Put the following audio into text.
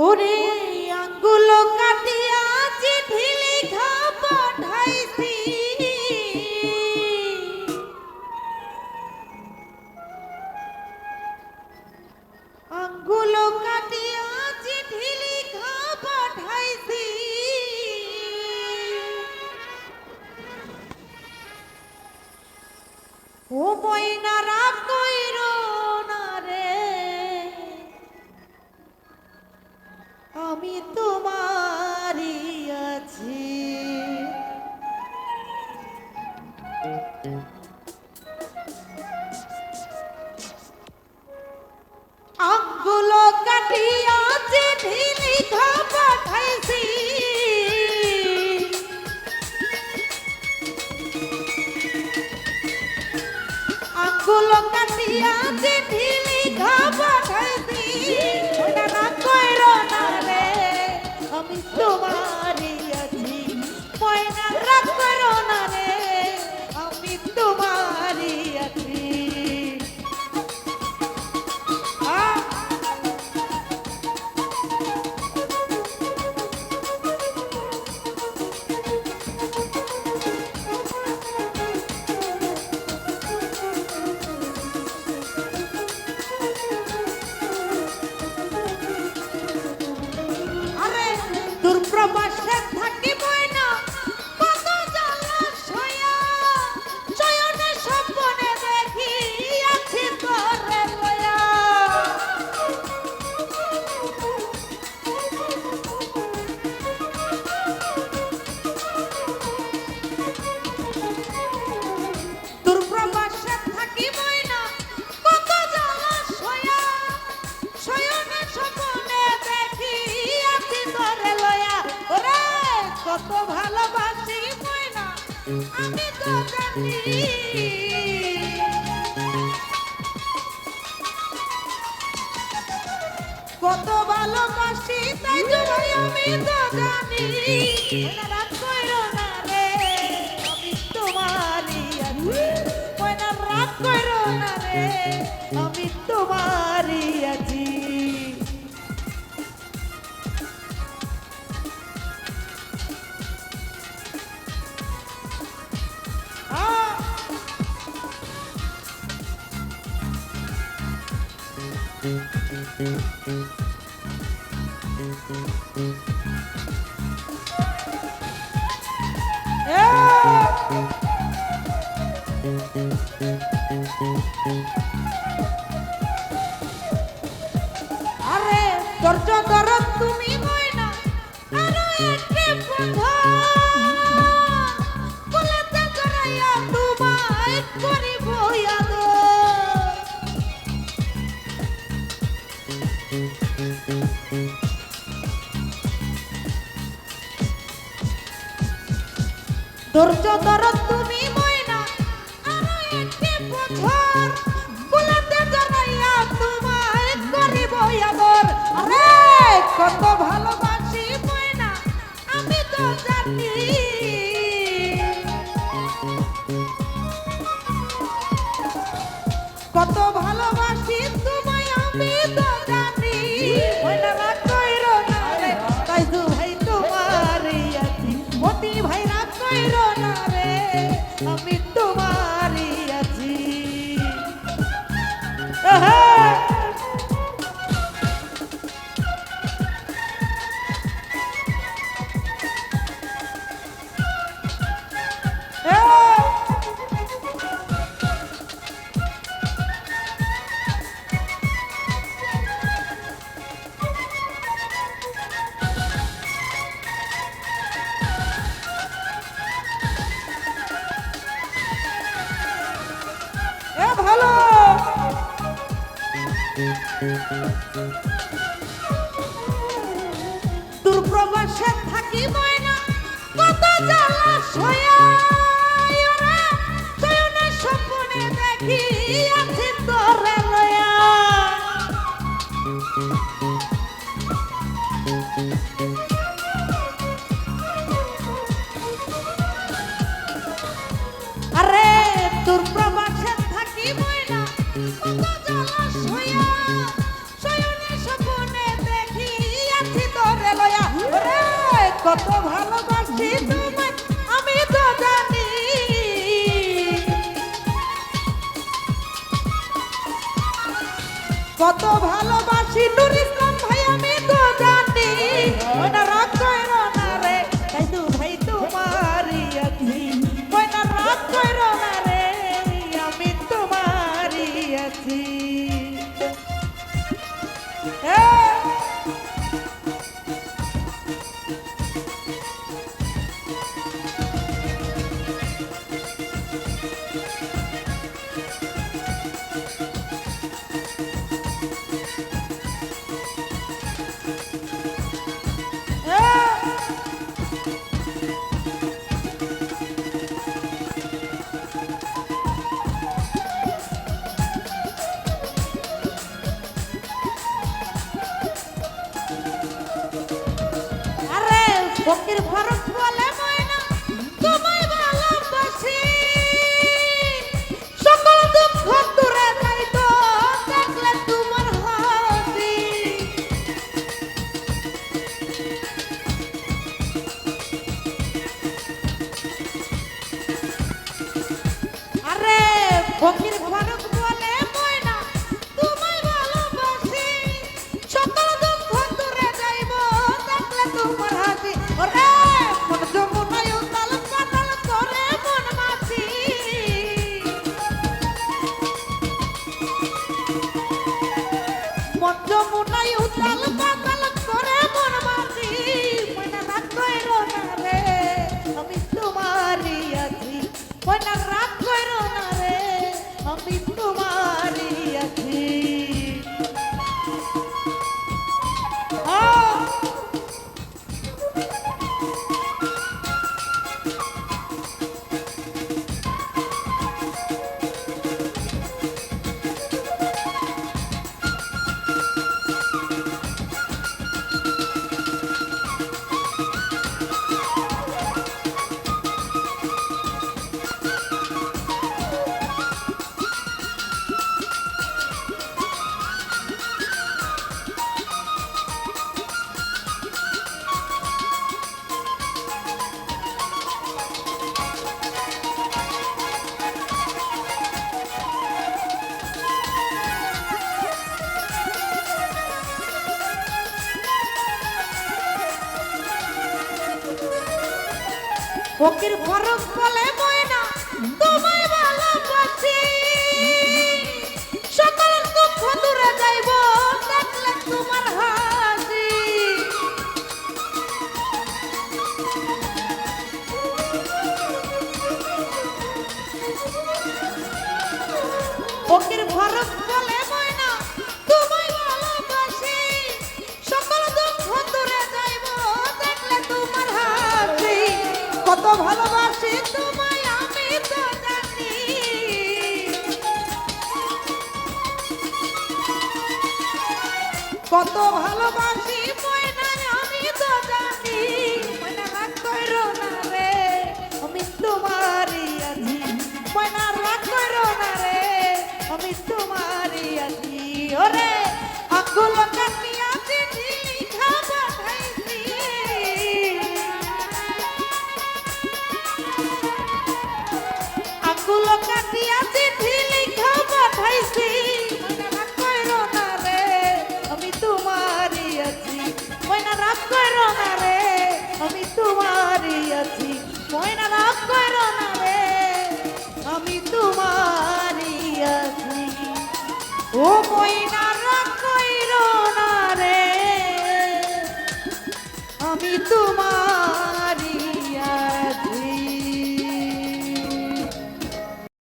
ওরে আঙ্গুল কাটিয়া চিঠি লিখা পাঠাইছি, আঙ্গুল কাটিয়া চিঠি লিখা পাঠাইছি। ও ময়না রাগ কইরো না রে, আমি তোমারই আছি। আঙ্গুল কাটিয়া চিঠি লিখা পাঠাইছি, আঙ্গুল কাটিয়া চিঠি লিখা পাঠাইছি। ওটা রাগ কইরো না রে, আমি তোমারই আছি। ময়না রাগ কইরো না রে, আমি তোমারই আছি। প্রবাসে থাকিব না কত জ্বালা সয়া, শয়নে স্বপ্নে দেখি আছি তোরে লয়া। তোর প্রবাসে থাকিব না কত জ্বালা সয়া, শয়নে স্বপ্নে দেখি আছি তোরে লয়া। ওরে কত ভালোবাসি ময়না আমি তো জানি, কত ভালোবাসি তাই তো ভাই আমি তো জানি। রাগ কইরো না রে, আমি তোমারই আছি। ময়না রাগ কইরো না রে, আমি তোমারই আছি। আরে ধৈর্য ধরো তুমি ময়না, আরো একটি বন্ধু কোলেতে জড়াইয়া তোমায় করিব আদর। ধৈর্য ধরো তুমি ময়না, আরো একটি বন্ধু কোলেতে জড়াইয়া তোমায় করিব আদর। আরে কত ভালোবাসি ময়না আমি তো জানি, কত ভালোবাসি তোমায় আমি তো জানি। ময়না রাগ কইরো না রে, তাই তো ভাই তোমারই আছি। মতি ভাই রাগ কইরো না রে, আমি তোমারই আছি। ভালো দূর প্রবাসে থাকি ময়না কত জ্বালা সয়া, শয়নে স্বপ্নে দেখি আছি তোরে লয়া। আরে দূর প্রবাসে থাকি ময়না কত জ্বালা সয়া, শয়নে স্বপ্নে দেখি আছি কত ভালোবাসি তোমায় আমি তো জানি, কত ভালোবাসি নুর ইসলাম ভাই আমি তো জানি। ওনা রাগ কইরো না রে তাই তো ভাই তোমারই আছি, ওনা রাগ কইরো না রে আমি তোমারই আছি। ফকির ফারুক বলে ময়না তোমায় ভালোবাসি, সকল দুঃখ দূরে যাইত দেখলে তোমার হাসি। আরে ফকির ফারুক বলে ময়না তোমায় ভালোবাসি, সকল দুঃখ দূরে যাইব দেখলে তোমার হাসি। ওরে মন যমুনায় উতাল পাতাল করে মন মাছি, মন যমুনায় উতাল পাতাল করে মন মাছি। ময়না রাগ কইরো না রে আমি তোমারই আছি, ময়না রাগ কইরো না রে আমি তোমারই আছি। ফকির ফারুক বলে ময়না তোমায় ভালোবাসি, সকল দুঃখ দূরে যাইব দেখলে তোমার হাসি। ফকির ফারুক বলে ময়না তোমায় ভালোবাসি, সকল দুঃখ দূরে যাইব দেখলে তোমার হাসি। কত ভালোবাসি তোমায় আমি তো জানি, কত ভালোবাসি ময়না আমি তো জানি। ময়না রাগ কইরো না রে আমি তোমারই আছি, ময়না রাগ কইরো না রে আমি তোমারই আছি। ওরে আঙ্গুল কাটিয়া চিঠি লিখা পাঠাইছি, আঙ্গুল কাটিয়া চিঠি লিখা পাঠাইছি। ময়না রাগ কইরো না রে আমি তোমারই আছি, ময়না রাগ কইরো না রে আমি তোমারই আছি, ময়না রাগ কইরো না রে আমি তোমারই আছি। ও ময়না রাগ কইরো না রে আমি তোমার